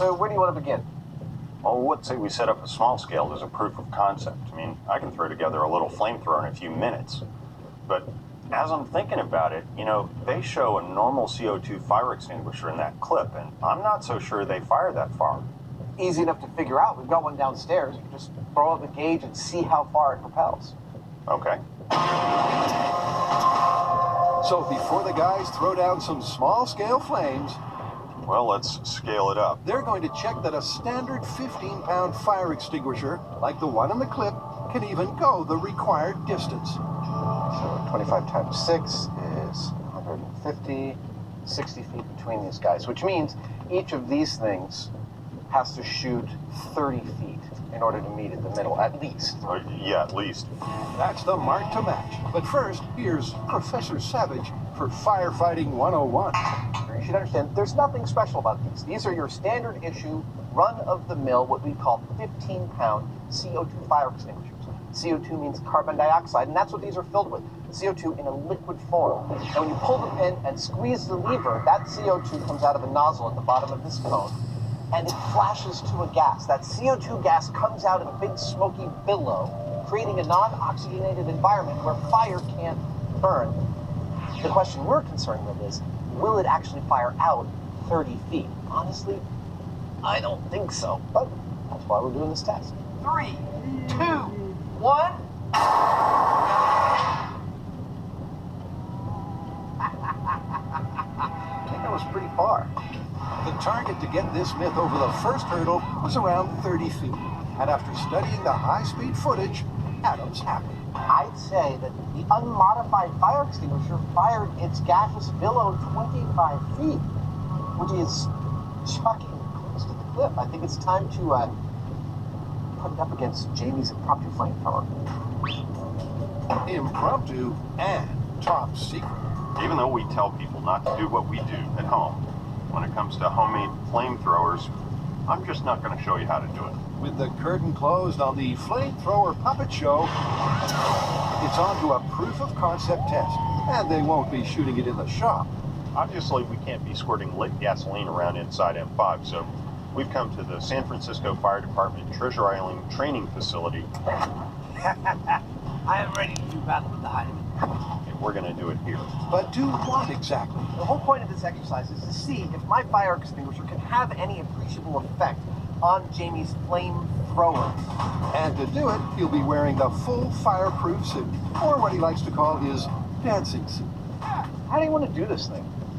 So where do you want to begin? Well, let's say we set up a small scale as a proof of concept. I mean, I can throw together a little flamethrower in a few minutes. But as I'm thinking about it, you know, they show a normal CO2 fire extinguisher in that clip, and I'm not so sure they fire that far. Easy enough to figure out. We've got one downstairs. You can just throw up the gauge and see how far it propels. Okay. So before the guys throw down some small-scale flames, Well, let's scale it up. they're going to check that a standard 15-pound fire extinguisher, like the one in the clip, can even go the required distance. So 25 times 6 is 150, 60 feet between these guys, which means each of these things has to shoot 30 feet in order to meet in the middle, at least. Yeah, at least. That's the mark to match. But first, here's Professor Savage for Firefighting 101. You should understand, there's nothing special about these. These are your standard issue, run-of-the-mill, what we call 15-pound CO2 fire extinguishers. CO2 means carbon dioxide, and that's what these are filled with. CO2 in a liquid form. And when you pull the pin and squeeze the lever, that CO2 comes out of a nozzle at the bottom of this cone, and it flashes to a gas. That CO2 gas comes out in a big smoky billow, creating a non-oxygenated environment where fire can't burn. The question we're concerned with is, will it actually fire out 30 feet? Honestly, I don't think so, but that's why we're doing this test. 3, 2, 1. I think that was pretty far. The target to get this myth over the first hurdle was around 30 feet. And after studying the high-speed footage, Adam's happy. I'd say that the unmodified fire extinguisher fired its gaseous billow 25 feet, which is shocking close to the cliff. I think it's time to put it up against Jamie's impromptu flamethrower. Impromptu and top secret. Even though we tell people not to do what we do at home, when it comes to homemade flamethrowers, I'm just not going to show you how to do it. With the curtain closed on the flamethrower puppet show, it's on to a proof of concept test, and they won't be shooting it in the shop. Obviously, we can't be squirting lit gasoline around inside M5, so we've come to the San Francisco Fire Department Treasure Island Training Facility. I am ready to do battle with the Heineman. And we're going to do it here. But do what exactly? The whole point of this exercise is to see if my fire extinguisher can have any appreciable effect on Jamie's flamethrower. And to do it, he'll be wearing the full fireproof suit, or what he likes to call his dancing suit. How do you want to do this thing?